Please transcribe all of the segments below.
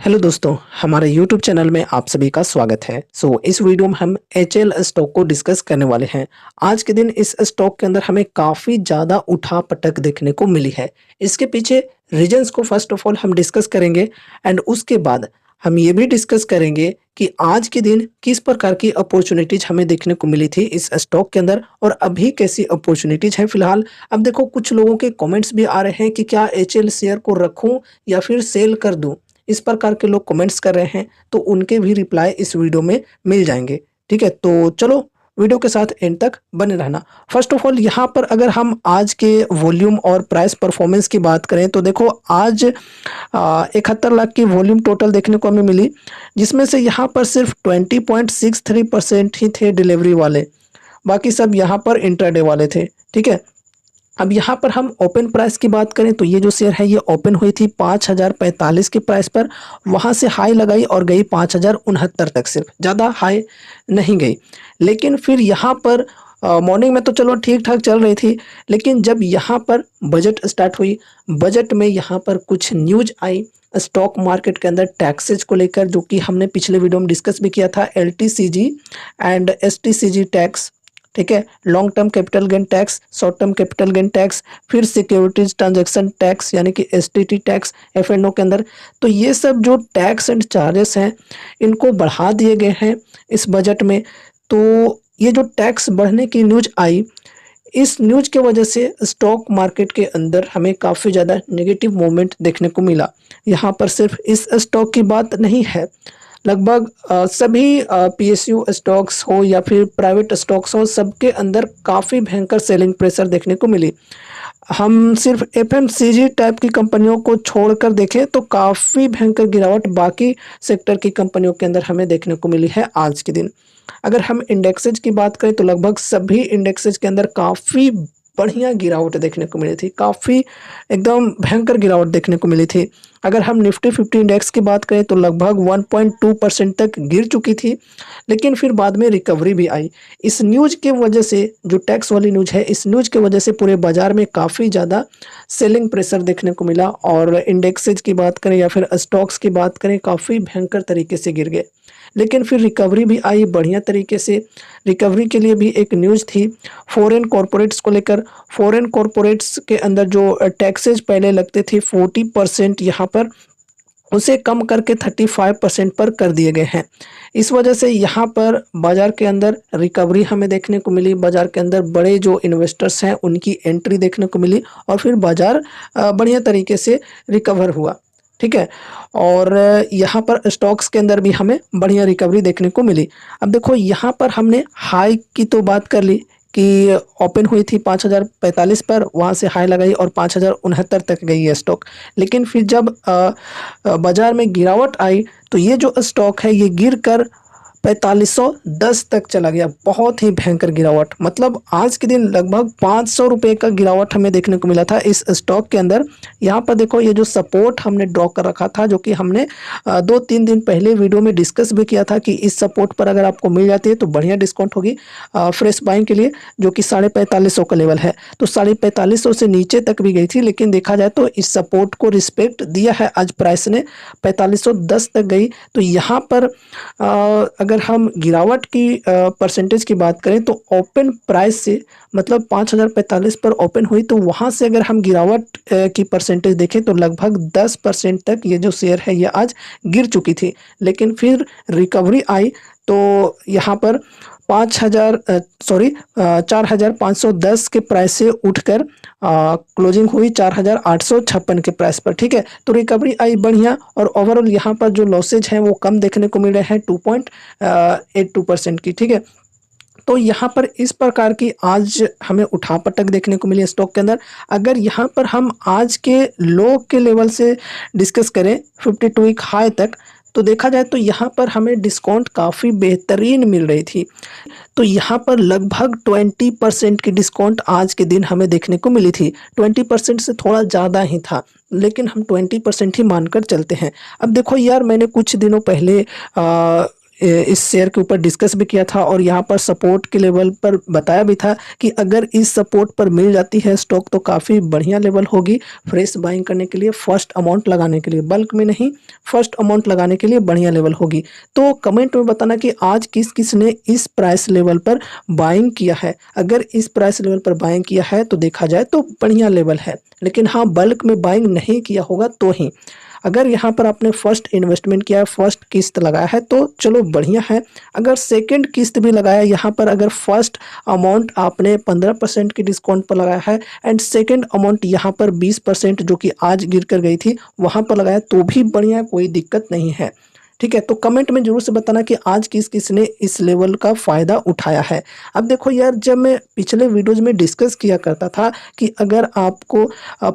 Hello दोस्तों, हमारे YouTube channel में आप सभी का स्वागत है। इस वीडियो में हम एचएल स्टॉक को डिस्कस करने वाले हैं। आज के दिन इस स्टॉक के अंदर हमें काफ़ी ज़्यादा उठा-पटक देखने को मिली है। इसके पीछे रीजंस को फर्स्ट ऑफ ऑल हम डिस्कस करेंगे एंड उसके बाद हम ये भी डिस्कस करेंगे कि आज के दिन किस प्रकार की अपॉर्चुनिटीज़ हमें देखने को मिली थी इस स्टॉक के अंदर और अभी कैसी अपॉर्चुनिटीज़ हैं फ़िलहाल। अब देखो कुछ लोगों के कमेंट्स भी आ रहे हैं कि क्या एचएल शेयर को रखूँ या फिर सेल कर दूँ? इस प्रकार के लोग कमेंट्स कर रहे हैं, तो उनके भी रिप्लाई इस वीडियो में मिल जाएँगे, ठीक है? तो चलो वीडियो के साथ एंड तक बने रहना। फर्स्ट ऑफ ऑल यहाँ पर अगर हम आज के वॉल्यूम और प्राइस परफॉर्मेंस की बात करें तो देखो आज 71 लाख की वॉल्यूम टोटल देखने को हमें मिली, जिसमें से यहाँ पर सिर्फ 20.63% ही थे डिलीवरी वाले, बाकी सब यहाँ पर इंट्राडे वाले थे, ठीक है? अब यहाँ पर हम ओपन प्राइस की बात करें तो ये जो शेयर है ये ओपन हुई थी 5045 के प्राइस पर, वहाँ से हाई लगाई और गई 5069 तक, सिर्फ ज़्यादा हाई नहीं गई। लेकिन फिर यहाँ पर मॉर्निंग में तो चलो ठीक ठाक चल रही थी, लेकिन जब यहाँ पर बजट स्टार्ट हुई, बजट में यहाँ पर कुछ न्यूज आई स्टॉक मार्केट के अंदर टैक्सेज को लेकर, जो कि हमने पिछले वीडियो में डिस्कस भी किया था, एलटीसीजी एंड एसटीसीजी टैक्स, ठीक है, long term capital gain tax, short term capital gain tax, फिर सिक्योरिटीज ट्रांजैक्शन टैक्स यानी कि एसटीटी टैक्स एफएनओ के अंदर। तो ये सब जो टैक्स एंड चार्जेस हैं इनको बढ़ा दिए गए हैं इस बजट में। तो ये जो टैक्स बढ़ने की न्यूज आई, इस न्यूज के वजह से स्टॉक मार्केट के अंदर हमें काफ़ी ज़्यादा नेगेटिव मूवमेंट देखने को मिला। यहाँ पर सिर्फ इस स्टॉक की बात नहीं है, लगभग सभी पीएसयू स्टॉक्स हो या फिर प्राइवेट स्टॉक्स हो, सबके अंदर काफ़ी भयंकर सेलिंग प्रेशर देखने को मिली। हम सिर्फ एफएमसीजी टाइप की कंपनियों को छोड़कर देखें तो काफ़ी भयंकर गिरावट बाकी सेक्टर की कंपनियों के अंदर हमें देखने को मिली है आज के दिन। अगर हम इंडेक्सेज की बात करें तो लगभग सभी इंडेक्सेज के अंदर काफ़ी बढ़िया गिरावट देखने को मिली थी, काफ़ी एकदम भयंकर गिरावट देखने को मिली थी। अगर हम निफ्टी 50 इंडेक्स की बात करें तो लगभग 1.2% तक गिर चुकी थी, लेकिन फिर बाद में रिकवरी भी आई। इस न्यूज़ की वजह से, जो टैक्स वाली न्यूज़ है, इस न्यूज़ की वजह से पूरे बाजार में काफ़ी ज़्यादा सेलिंग प्रेशर देखने को मिला और इंडेक्सेज की बात करें या फिर स्टॉक्स की बात करें, काफ़ी भयंकर तरीके से गिर गए। लेकिन फिर रिकवरी भी आई बढ़िया तरीके से। रिकवरी के लिए भी एक न्यूज़ थी फॉरेन कॉरपोरेट्स को लेकर। फॉरेन कॉरपोरेट्स के अंदर जो टैक्सेज पहले लगते थे 40%, यहाँ पर उसे कम करके 35% पर कर दिए गए हैं। इस वजह से यहाँ पर बाज़ार के अंदर रिकवरी हमें देखने को मिली, बाज़ार के अंदर बड़े जो इन्वेस्टर्स हैं उनकी एंट्री देखने को मिली और फिर बाज़ार बढ़िया तरीके से रिकवर हुआ, ठीक है। और यहाँ पर स्टॉक्स के अंदर भी हमें बढ़िया रिकवरी देखने को मिली। अब देखो यहाँ पर हमने हाई की तो बात कर ली कि ओपन हुई थी 5045 पर, वहाँ से हाई लगाई और 5069 तक गई है स्टॉक। लेकिन फिर जब बाज़ार में गिरावट आई तो ये जो स्टॉक है ये गिर कर 4510 तक चला गया। बहुत ही भयंकर गिरावट, मतलब आज के दिन लगभग 500 रुपये का गिरावट हमें देखने को मिला था इस स्टॉक के अंदर। यहाँ पर देखो ये जो सपोर्ट हमने ड्रॉ कर रखा था, जो कि हमने 2-3 दिन पहले वीडियो में डिस्कस भी किया था कि इस सपोर्ट पर अगर आपको मिल जाती है तो बढ़िया डिस्काउंट होगी फ्रेश बाइंग के लिए, जो कि 4550 का लेवल है। तो 4550 से नीचे तक भी गई थी, लेकिन देखा जाए तो इस सपोर्ट को रिस्पेक्ट दिया है आज प्राइस ने, 4510 तक गई। तो यहाँ पर अगर हम गिरावट की परसेंटेज की बात करें तो ओपन प्राइस से, मतलब 5045 पर ओपन हुई, तो वहाँ से अगर हम गिरावट की परसेंटेज देखें तो लगभग 10% तक ये जो शेयर है ये आज गिर चुकी थी। लेकिन फिर रिकवरी आई तो यहाँ पर 4510 के प्राइस से उठकर क्लोजिंग हुई 4856 के प्राइस पर, ठीक है। तो रिकवरी आई बढ़िया और ओवरऑल यहाँ पर जो लॉसेज हैं वो कम देखने को मिल रहे हैं, 2.82% की, ठीक है। तो यहाँ पर इस प्रकार की आज हमें उठापटक देखने को मिली स्टॉक के अंदर। अगर यहाँ पर हम आज के लो के लेवल से डिस्कस करें 52 वीक हाई तक, तो देखा जाए तो यहाँ पर हमें डिस्काउंट काफ़ी बेहतरीन मिल रही थी। तो यहाँ पर लगभग 20% की डिस्काउंट आज के दिन हमें देखने को मिली थी। 20% से थोड़ा ज़्यादा ही था, लेकिन हम 20% ही मानकर चलते हैं। अब देखो यार, मैंने कुछ दिनों पहले इस शेयर के ऊपर डिस्कस भी किया था और यहाँ पर सपोर्ट के लेवल पर बताया भी था कि अगर इस सपोर्ट पर मिल जाती है स्टॉक तो काफ़ी बढ़िया लेवल होगी फ्रेश बाइंग करने के लिए, फर्स्ट अमाउंट लगाने के लिए, बल्क में नहीं फर्स्ट अमाउंट लगाने के लिए बढ़िया लेवल होगी। तो कमेंट में बताना कि आज किस किस ने इस प्राइस लेवल पर बाइंग किया है। अगर इस प्राइस लेवल पर बाइंग किया है तो देखा जाए तो बढ़िया लेवल है, लेकिन हाँ बल्क में बाइंग नहीं किया होगा तो ही। अगर यहाँ पर आपने फर्स्ट इन्वेस्टमेंट किया है, फर्स्ट किस्त लगाया है तो चलो बढ़िया है। अगर सेकंड किस्त भी लगाया, यहाँ पर अगर फर्स्ट अमाउंट आपने 15% की डिस्काउंट पर लगाया है एंड सेकंड अमाउंट यहाँ पर 20% जो कि आज गिर कर गई थी वहाँ पर लगाया तो भी बढ़िया, कोई दिक्कत नहीं है। ठीक है, तो कमेंट में जरूर से बताना कि आज किस किस ने इस लेवल का फ़ायदा उठाया है। अब देखो यार, जब मैं पिछले वीडियोज़ में डिस्कस किया करता था कि अगर आपको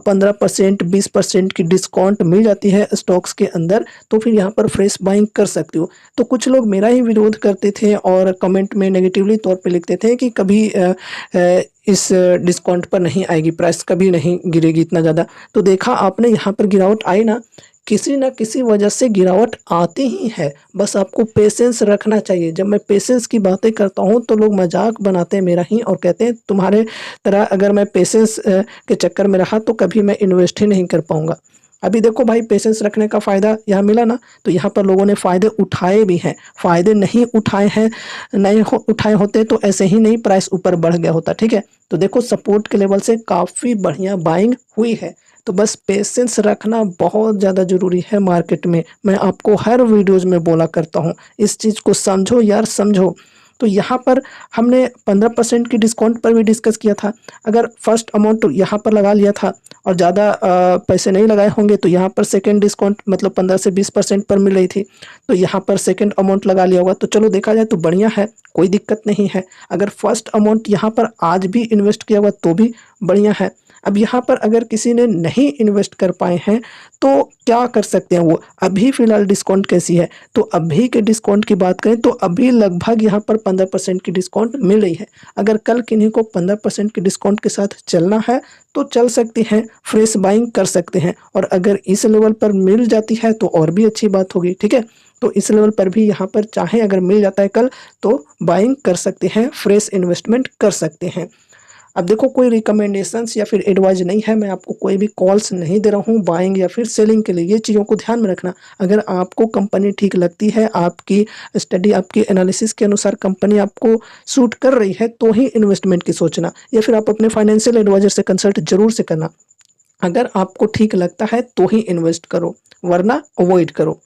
15% 20% की डिस्काउंट मिल जाती है स्टॉक्स के अंदर तो फिर यहाँ पर फ्रेश बाइंग कर सकते हो। तो कुछ लोग मेरा ही विरोध करते थे और कमेंट में नेगेटिवली तौर पे लिखते थे कि कभी इस डिस्काउंट पर नहीं आएगी, प्राइस कभी नहीं गिरेगी इतना ज़्यादा। तो देखा आपने यहाँ पर गिरावट आई ना, किसी न किसी वजह से गिरावट आती ही है, बस आपको पेशेंस रखना चाहिए। जब मैं पेशेंस की बातें करता हूँ तो लोग मजाक बनाते हैं मेरा ही और कहते हैं तुम्हारे तरह अगर मैं पेशेंस के चक्कर में रहा तो कभी मैं इन्वेस्ट ही नहीं कर पाऊंगा। अभी देखो भाई, पेशेंस रखने का फ़ायदा यहाँ मिला ना, तो यहाँ पर लोगों ने फ़ायदे उठाए भी हैं। फ़ायदे नहीं उठाए हैं, उठाए होते तो ऐसे ही नहीं प्राइस ऊपर बढ़ गया होता। ठीक है, तो देखो सपोर्ट के लेवल से काफ़ी बढ़िया बाइंग हुई है। तो बस पेशेंस रखना बहुत ज़्यादा ज़रूरी है मार्केट में। मैं आपको हर वीडियोज़ में बोला करता हूँ, इस चीज़ को समझो यार, समझो। तो यहाँ पर हमने 15% की डिस्काउंट पर भी डिस्कस किया था। अगर फर्स्ट अमाउंट यहाँ पर लगा लिया था और ज़्यादा पैसे नहीं लगाए होंगे तो यहाँ पर सेकंड डिस्काउंट मतलब 15 से 20% पर मिल रही थी, तो यहाँ पर सेकंड अमाउंट लगा लिया होगा तो चलो देखा जाए तो बढ़िया है, कोई दिक्कत नहीं है। अगर फर्स्ट अमाउंट यहाँ पर आज भी इन्वेस्ट किया हुआ तो भी बढ़िया है। अब यहाँ पर अगर किसी ने नहीं इन्वेस्ट कर पाए हैं तो क्या कर सकते हैं वो, अभी फ़िलहाल डिस्काउंट कैसी है, तो अभी के डिस्काउंट की बात करें तो अभी लगभग यहाँ पर 15% की डिस्काउंट मिल रही है। अगर कल किन्हीं को 15% की डिस्काउंट के साथ चलना है तो चल सकते हैं, फ्रेश बाइंग कर सकते हैं। और अगर इस लेवल पर मिल जाती है तो और भी अच्छी बात होगी। ठीक है, तो इस लेवल पर भी यहाँ पर चाहे अगर मिल जाता है कल तो बाइंग कर सकते हैं, फ्रेश इन्वेस्टमेंट कर सकते हैं। अब देखो, कोई रिकमेंडेशंस या फिर एडवाइस नहीं है, मैं आपको कोई भी कॉल्स नहीं दे रहा हूँ बाइंग या फिर सेलिंग के लिए। ये चीज़ों को ध्यान में रखना। अगर आपको कंपनी ठीक लगती है, आपकी स्टडी आपकी एनालिसिस के अनुसार कंपनी आपको सूट कर रही है तो ही इन्वेस्टमेंट की सोचना, या फिर आप अपने फाइनेंशियल एडवाइजर से कंसल्ट जरूर से करना। अगर आपको ठीक लगता है तो ही इन्वेस्ट करो, वरना अवॉइड करो।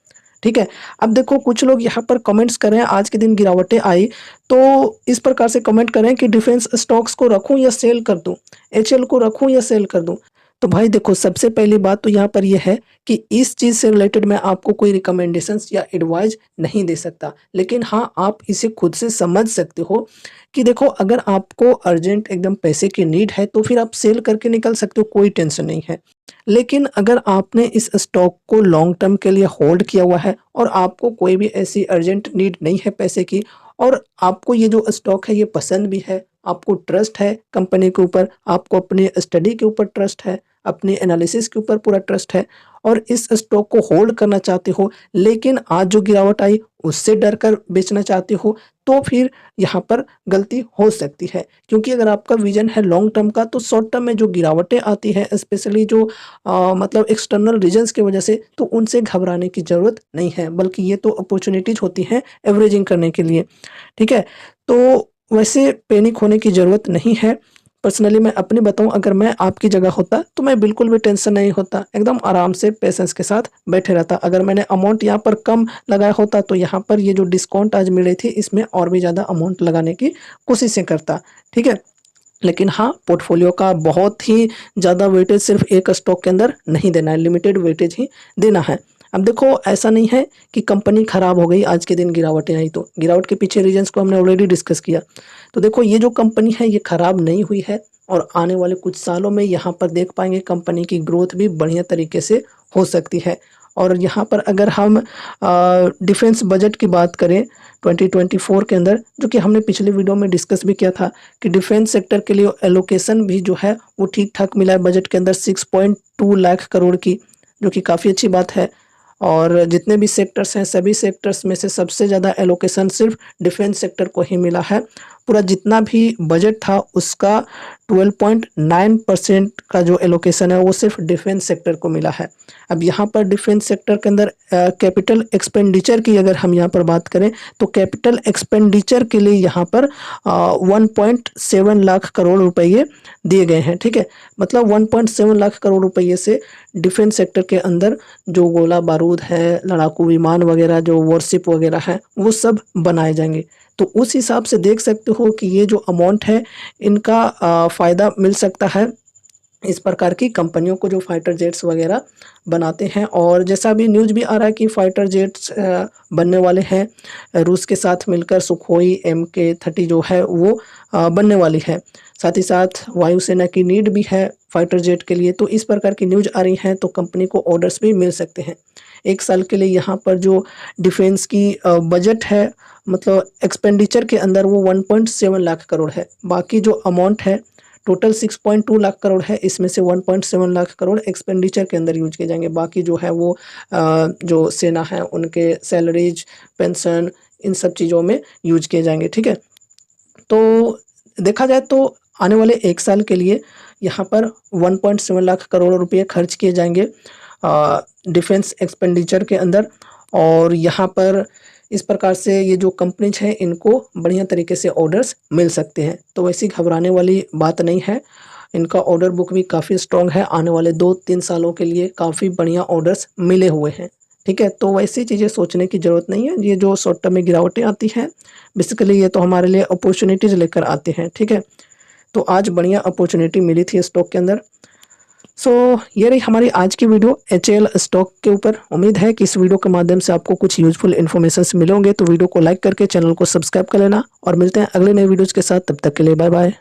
ठीक है, अब देखो कुछ लोग यहाँ पर कमेंट्स कर रहे हैं आज के दिन गिरावटें आई, तो इस प्रकार से कमेंट कर रहे हैं कि डिफेंस स्टॉक्स को रखूं या सेल कर दूं, एचएल को रखूं या सेल कर दूं। तो भाई देखो, सबसे पहली बात तो यहाँ पर यह है कि इस चीज़ से रिलेटेड मैं आपको कोई रिकमेंडेशंस या एडवाइस नहीं दे सकता, लेकिन हाँ आप इसे खुद से समझ सकते हो कि देखो अगर आपको अर्जेंट एकदम पैसे की नीड है तो फिर आप सेल करके निकल सकते हो, कोई टेंशन नहीं है। लेकिन अगर आपने इस स्टॉक को लॉन्ग टर्म के लिए होल्ड किया हुआ है और आपको कोई भी ऐसी अर्जेंट नीड नहीं है पैसे की, और आपको ये जो स्टॉक है ये पसंद भी है, आपको ट्रस्ट है कंपनी के ऊपर, आपको अपनी स्टडी के ऊपर ट्रस्ट है, अपनी एनालिसिस के ऊपर पूरा ट्रस्ट है और इस स्टॉक को होल्ड करना चाहते हो, लेकिन आज जो गिरावट आई उससे डर कर बेचना चाहते हो, तो फिर यहाँ पर गलती हो सकती है। क्योंकि अगर आपका विजन है लॉन्ग टर्म का तो शॉर्ट टर्म में जो गिरावटें आती हैं स्पेशली जो मतलब एक्सटर्नल रीजंस की वजह से, तो उनसे घबराने की ज़रूरत नहीं है, बल्कि ये तो अपॉर्चुनिटीज होती हैं एवरेजिंग करने के लिए। ठीक है, तो वैसे पैनिक होने की ज़रूरत नहीं है। पर्सनली मैं अपनी बताऊं, अगर मैं आपकी जगह होता तो मैं बिल्कुल भी टेंशन नहीं होता, एकदम आराम से पेशेंस के साथ बैठे रहता। अगर मैंने अमाउंट यहाँ पर कम लगाया होता तो यहाँ पर ये जो डिस्काउंट आज मिल रही थी इसमें और भी ज़्यादा अमाउंट लगाने की कोशिशें करता। ठीक है, लेकिन हाँ पोर्टफोलियो का बहुत ही ज़्यादा वेटेज सिर्फ एक स्टॉक के अंदर नहीं देना है, लिमिटेड वेटेज ही देना है। अब देखो, ऐसा नहीं है कि कंपनी खराब हो गई आज के दिन गिरावटें आई, तो गिरावट के पीछे रीजंस को हमने ऑलरेडी डिस्कस किया। तो देखो, ये जो कंपनी है ये खराब नहीं हुई है और आने वाले कुछ सालों में यहाँ पर देख पाएंगे कंपनी की ग्रोथ भी बढ़िया तरीके से हो सकती है। और यहाँ पर अगर हम डिफेंस बजट की बात करें 2024 के अंदर, जो कि हमने पिछले वीडियो में डिस्कस भी किया था कि डिफेंस सेक्टर के लिए एलोकेशन भी जो है वो ठीक ठाक मिला है बजट के अंदर 6.2 लाख करोड़ की, जो कि काफ़ी अच्छी बात है। और जितने भी सेक्टर्स हैं सभी सेक्टर्स में से सबसे ज़्यादा एलोकेशन सिर्फ डिफेंस सेक्टर को ही मिला है। पूरा जितना भी बजट था उसका 12.9% का जो एलोकेशन है वो सिर्फ डिफेंस सेक्टर को मिला है। अब यहाँ पर डिफेंस सेक्टर के अंदर कैपिटल एक्सपेंडिचर की अगर हम यहाँ पर बात करें तो कैपिटल एक्सपेंडिचर के लिए यहाँ पर 1.7 लाख करोड़ रुपये दिए गए हैं। ठीक है, मतलब 1.7 लाख करोड़ रुपये से डिफेंस सेक्टर के अंदर जो गोला बारूद है, लड़ाकू विमान वगैरह, जो वॉरशिप वगैरह है, वो सब बनाए जाएंगे। तो उस हिसाब से देख सकते हो कि ये जो अमाउंट है इनका फ़ायदा मिल सकता है इस प्रकार की कंपनियों को जो फाइटर जेट्स वगैरह बनाते हैं। और जैसा भी न्यूज़ भी आ रहा है कि फाइटर जेट्स बनने वाले हैं रूस के साथ मिलकर। सुखोई MK-30 जो है वो बनने वाली है। साथ ही साथ वायुसेना की नीड भी है फाइटर जेट के लिए। तो इस प्रकार की न्यूज़ आ रही हैं तो कंपनी को ऑर्डर्स भी मिल सकते हैं। 1 साल के लिए यहाँ पर जो डिफेंस की बजट है, मतलब एक्सपेंडिचर के अंदर, वो 1.7 लाख करोड़ है। बाकी जो अमाउंट है टोटल 6.2 लाख करोड़ है, इसमें से 1.7 लाख करोड़ एक्सपेंडिचर के अंदर यूज किए जाएंगे। बाकी जो है वो जो सेना है उनके सैलरीज, पेंशन, इन सब चीज़ों में यूज किए जाएंगे। ठीक है, तो देखा जाए तो आने वाले 1 साल के लिए यहाँ पर 1.7 लाख करोड़ रुपये खर्च किए जाएंगे डिफेंस एक्सपेंडिचर के अंदर। और यहाँ पर इस प्रकार से ये जो कंपनीज हैं इनको बढ़िया तरीके से ऑर्डर्स मिल सकते हैं। तो वैसी घबराने वाली बात नहीं है, इनका ऑर्डर बुक भी काफ़ी स्ट्रॉन्ग है। आने वाले 2-3 सालों के लिए काफ़ी बढ़िया ऑर्डर्स मिले हुए हैं। ठीक है, तो वैसी चीज़ें सोचने की ज़रूरत नहीं है। ये जो शॉर्ट टर्म में गिरावटें आती हैं बेसिकली ये तो हमारे लिए अपॉर्चुनिटीज़ लेकर आते हैं। ठीक है, तो आज बढ़िया अपॉर्चुनिटी मिली थी स्टॉक के अंदर। सो ये रही हमारी आज की वीडियो HAL स्टॉक के ऊपर। उम्मीद है कि इस वीडियो के माध्यम से आपको कुछ यूजफुल इन्फॉर्मेशन मिलेंगे। तो वीडियो को लाइक करके चैनल को सब्सक्राइब कर लेना और मिलते हैं अगले नए वीडियोज़ के साथ। तब तक के लिए बाय बाय।